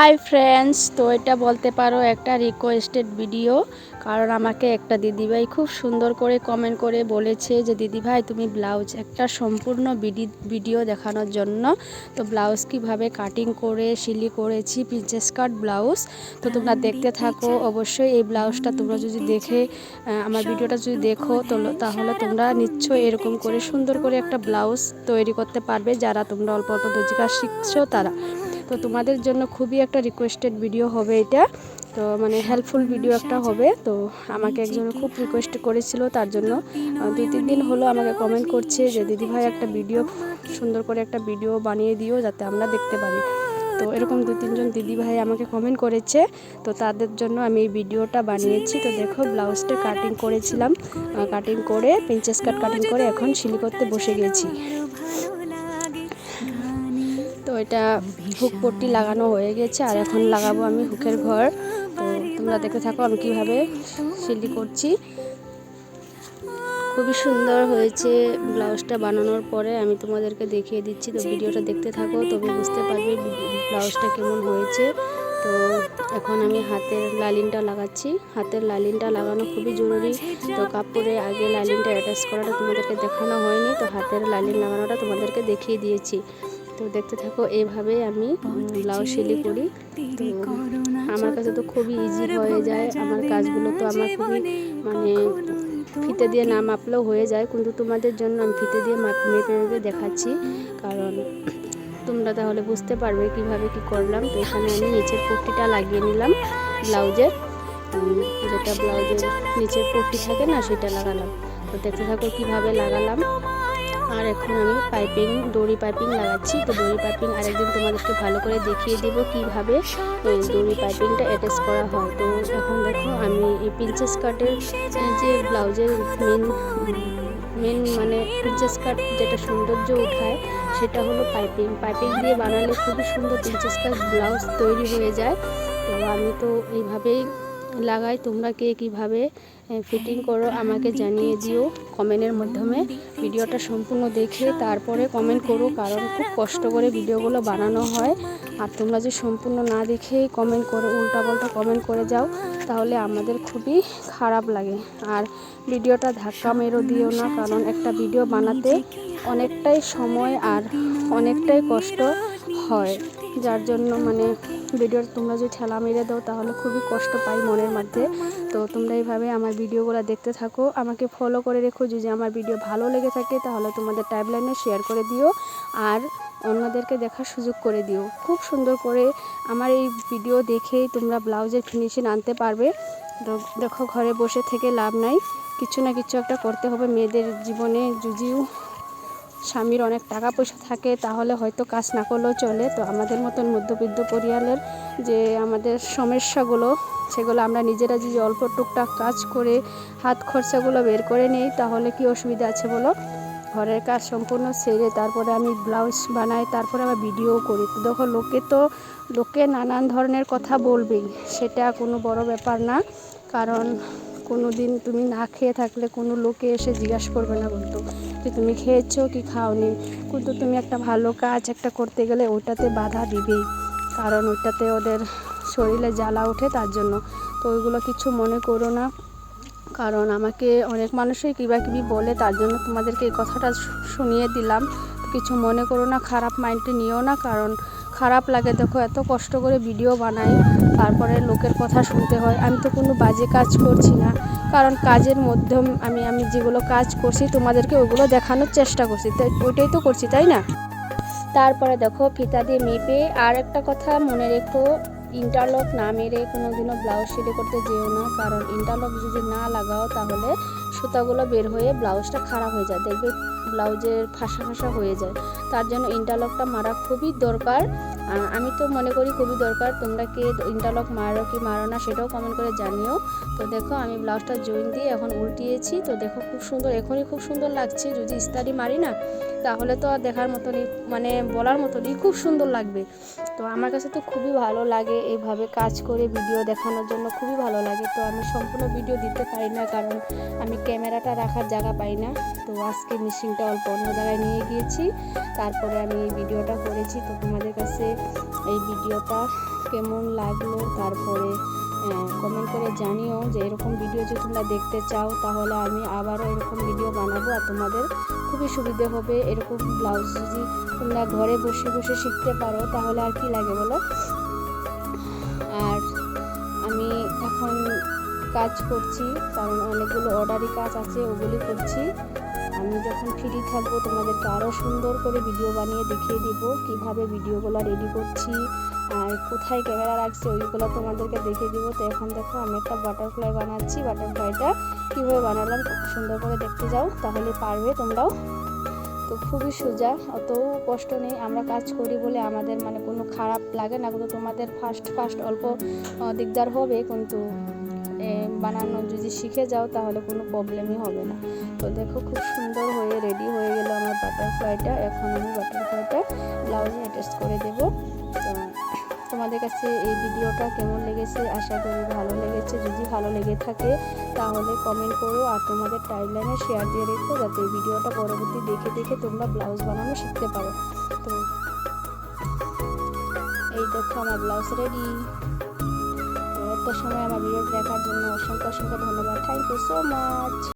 Hi friends, তো এটা বলতে পারো একটা রিকোয়েস্টেড ভিডিও। কারণ আমাকে একটা দিদিভাই খুব সুন্দর করে কমেন্ট করে বলেছে যে দিদিভাই তুমি ব্লাউজ একটা সম্পূর্ণ ভিডিও দেখানোর জন্য। তো ব্লাউজ কিভাবে কাটিং করে সিলি করেছি, প্রিন্সেস কাট ব্লাউজ। তো তোমরা দেখতে থাকো। অবশ্যই এই ব্লাউজটা তোমরা যদি দেখে আমার ভিডিওটা যদি দেখো তাহলে তোমরা নিশ্চয়ই এরকম করে সুন্দর করে একটা ব্লাউজ তৈরি করতে পারবে, যারা তোমরা অল্প অল্প দর্জি কাজ শিখছো তারা। তো তোমাদের জন্য খুবই একটা রিকোয়েস্টেড ভিডিও হবে এটা, তো মানে হেল্পফুল ভিডিও একটা হবে। তো আমাকে একজন খুব রিকোয়েস্ট করেছিল, তার জন্য 2-3 দিন হলো আমাকে কমেন্ট করছে যে দিদিভাই একটা ভিডিও সুন্দর করে একটা ভিডিও বানিয়ে দিও যাতে আমরা দেখতে পারি। তো এরকম 2-3 জন দিদিভাই আমাকে কমেন্ট করেছে, তো তাদের জন্য আমি এই ভিডিওটা বানিয়েছি। তো দেখো ব্লাউজটা কাটিং করেছিলাম, কাটিং করে প্রিন্সেস কাট কাটিং করে এখন সিলি করতে বসে গেছি। তো এটা হুক পট্টি লাগানো হয়ে গেছে, আর এখন লাগাবো আমি হুকের ঘর। তো তোমরা দেখতে থাকো আমি কিভাবে সিলি করছি। খুবই সুন্দর হয়েছে ব্লাউজটা বানানোর পরে, আমি তোমাদেরকে দেখিয়ে দিচ্ছি। তো ভিডিওটা দেখতে থাকো, তবে বুঝতে পারবে ব্লাউজটা কেমন হয়েছে। তো এখন আমি হাতের লাইনিংটা লাগাচ্ছি। হাতের লাইনিংটা লাগানো খুবই জরুরি। তো কাপড়ে আগে লাইনিংটা অ্যাটাচ করাটা তোমাদেরকে দেখানো হয়নি, তো হাতের লাইনিং লাগানোটা তোমাদেরকে দেখিয়ে দিয়েছি। তো দেখতে থাকো, এইভাবে আমি ব্লাউজ সিলি করি। তো আমার কাছে তো খুবই ইজি হয়ে যায় আমার কাজগুলো। তো আমার খুবই মানে ফিতে দিয়ে না মাপলেও হয়ে যায়, কিন্তু তোমাদের জন্য আমি ফিতে দিয়ে মেপে মেপে দেখাচ্ছি, কারণ তোমরা তাহলে বুঝতে পারবে কিভাবে কি করলাম। তো এখানে আমি নিচের পট্টিটা লাগিয়ে নিলাম ব্লাউজের, যেটা ব্লাউজের নিচের পট্টি থাকে না সেটা লাগালাম। তো দেখতে থাকো কিভাবে লাগালাম। আর এখন আমি দড়ি পাইপিং লাগাচ্ছি। তো দড়ি পাইপিং আরেকদিন তোমাদেরকে ভালো করে দেখিয়ে দেবো কিভাবে দড়ি পাইপিংটা অ্যাটাচ করা হয়। তো এখন দেখো আমি এই প্রিন্সেস কাটের যে ব্লাউজের মেন মানে প্রিন্সেস কাট যেটা সৌন্দর্য উঠায় সেটা হলো পাইপিং দিয়ে বানালে খুবই সুন্দর প্রিন্সেস কাট ব্লাউজ তৈরি হয়ে যায়। তো আমি তো এইভাবেই লাগাই। তোমরা কে কীভাবে ফিটিং করো আমাকে জানিয়ে দিও কমেন্টের মাধ্যমে। ভিডিওটা সম্পূর্ণ দেখে তারপরে কমেন্ট করো, কারণ খুব কষ্ট করে ভিডিওগুলো বানানো হয়। আর তোমরা যে সম্পূর্ণ না দেখেই কমেন্ট করো, উল্টাপাল্টা কমেন্ট করে যাও, তাহলে আমাদের খুবই খারাপ লাগে। আর ভিডিওটা ধাক্কা মেরো দিও না, কারণ একটা ভিডিও বানাতে অনেকটাই সময় আর অনেকটাই কষ্ট হয়, যার জন্য মানে ভিডিওটা তোমরা যদি ঠেলা মেরে দাও তাহলে খুবই কষ্ট পাই মনের মধ্যে। তো তোমরা এইভাবে আমার ভিডিওগুলো দেখতে থাকো, আমাকে ফলো করে রেখো। যদি আমার ভিডিও ভালো লেগে থাকে তাহলে তোমাদের টাইমলাইনে শেয়ার করে দিও, আর অন্যদেরকে দেখার সুযোগ করে দিও। খুব সুন্দর করে আমার এই ভিডিও দেখেই তোমরা ব্লাউজের ফিনিশিং আনতে পারবে। তো দেখো, ঘরে বসে থেকে লাভ নাই, কিছু না কিছু একটা করতে হবে। মেয়েদের জীবনে যদিও স্বামীর অনেক টাকা পয়সা থাকে তাহলে হয়তো কাজ না করলেও চলে, তো আমাদের মতন মধ্যবিত্ত পরিবারের যে আমাদের সমস্যাগুলো সেগুলো আমরা নিজেরা যদি অল্প টুকটাক কাজ করে হাত খরচাগুলো বের করে নিই তাহলে কি অসুবিধা আছে বলো। ঘরের কাজ সম্পূর্ণ সেরে তারপরে আমি ব্লাউজ বানাই, তারপরে আবার ভিডিও করি। তো দেখো, লোকে নানান ধরনের কথা বলবেই, সেটা কোনো বড় ব্যাপার না। কারণ কোনো দিন তুমি না খেয়ে থাকলে কোনো লোকে এসে জিজ্ঞাসা করবে না বলতো যে তুমি খেয়েছো কি খাওনি, কিন্তু তুমি একটা ভালো কাজ একটা করতে গেলে ওটাতে বাধা দিবেই, কারণ ওইটাতে ওদের শরীরে জ্বালা ওঠে, তার জন্য। তো ওইগুলো কিছু মনে করো না, কারণ আমাকে অনেক মানুষই কিবাকিবি বলে, তার জন্য তোমাদেরকে এই কথাটা শুনিয়ে দিলাম। কিছু মনে করো না, খারাপ মাইন্ডে নিও না, কারণ খারাপ লাগে। দেখো, এত কষ্ট করে ভিডিও বানাই, তারপরে লোকের কথা শুনতে হয়। আমি তো কোনো বাজে কাজ করছি না, কারণ কাজের মধ্যে আমি যেগুলো কাজ করছি তোমাদেরকে ওগুলো দেখানোর চেষ্টা করছি, তাই ওইটাই তো করছি, তাই না? তারপরে দেখো, ফিতা দিয়ে মেপে। আর একটা কথা মনে রেখো, ইন্টারলক না মেরে কোনোদিনও ব্লাউজ সিলাই করতে যেও না, কারণ ইন্টারলক যদি না লাগাও তাহলে সুতাগুলো বের হয়ে ব্লাউজটা খারাপ হয়ে যায়, দেখবে ব্লাউজের ফাঁসা ফাঁসা হয়ে যায়। তার জন্য ইন্টারলকটা মারা খুবই দরকার। আমি তো মনে করি খুবই দরকার। তোমরা কে ইন্টারলক মারো কি মারো না সেটাও কমেন্ট করে জানিও। তো দেখো, আমি ব্লাউজটা জয়েন দিয়ে এখন উল্টিয়েছি। তো দেখো, খুব সুন্দর, এখনই খুব সুন্দর লাগছে। যদি ইস্তারি মারি না তাহলে তো আর দেখার মতনই, মানে বলার মতনই খুব সুন্দর লাগবে। তো আমার কাছে তো খুবই ভালো লাগে এইভাবে কাজ করে ভিডিও দেখানোর জন্য, খুবই ভালো লাগে। তো আমি সম্পূর্ণ ভিডিও দিতে পারি না, কারণ আমি ক্যামেরাটা রাখার জায়গা পাই না। তো আজকে মেশিনটা অল্প অন্য জায়গায় নিয়ে গিয়েছি, তারপরে আমি এই ভিডিওটা করেছি। তো তোমাদের কাছে এই ভিডিওটা কেমন লাগলো, তারপরে কমেন্ট করে জানিও যে এরকম ভিডিও যদি তোমরা দেখতে চাও তাহলে আমি আবারও এরকম ভিডিও বানাবো। আর তোমাদের খুবই সুবিধে হবে। এরকম ব্লাউজ যদি তোমরা ঘরে বসে বসে শিখতে পারো তাহলে আর কি লাগে বলো। আর আমি এখন কাজ করছি, কারণ অনেকগুলো অর্ডারি কাজ আছে, ওগুলি করছি। আমি যখন ফ্রি থাকবো তোমাদেরকে আরও সুন্দর করে ভিডিও বানিয়ে দেখিয়ে দিব কিভাবে ভিডিওগুলো রেডি করছি আর কোথায় ক্যামেরা রাখছি ওইগুলো তোমাদেরকে দেখিয়ে দিব। তো এখন দেখো আমি একটা বাটারফ্লাই বানাচ্ছি। বাটারফ্লাইটা কীভাবে বানালাম সুন্দর করে দেখতে যাও, তাহলে পারবে তোমরাও। তো খুবই সোজা, অত কষ্ট নেই। আমরা কাজ করি বলে আমাদের মানে কোনো খারাপ লাগে না, কিন্তু তোমাদের ফার্স্ট অল্প দিকদার হবে, কিন্তু বানানো যদি শিখে যাও তাহলে কোনো প্রবলেমই হবে না। তো দেখো খুব সুন্দর হয়ে রেডি হয়ে গেল আমার বাটারফ্লাইটা। এখন আমি বাটারফ্লাইটা ব্লাউজে অ্যাটাচ করে দেব। তো তোমাদের কাছে এই ভিডিওটা কেমন লেগেছে, আশা করি ভালো লেগেছে। যদি ভালো লেগে থাকে তাহলে কমেন্ট করো আর তোমাদের টাইমলাইনে শেয়ার দিয়ে রেখো, যাতে এই ভিডিওটা পরবর্তী দেখে তোমরা ব্লাউজ বানানো শিখতে পারো। তো এই দেখো আমার ব্লাউজ রেডি। এত সময় আমার ভিডিও দেখার জন্য অসংখ্য ধন্যবাদ। Thank you so much.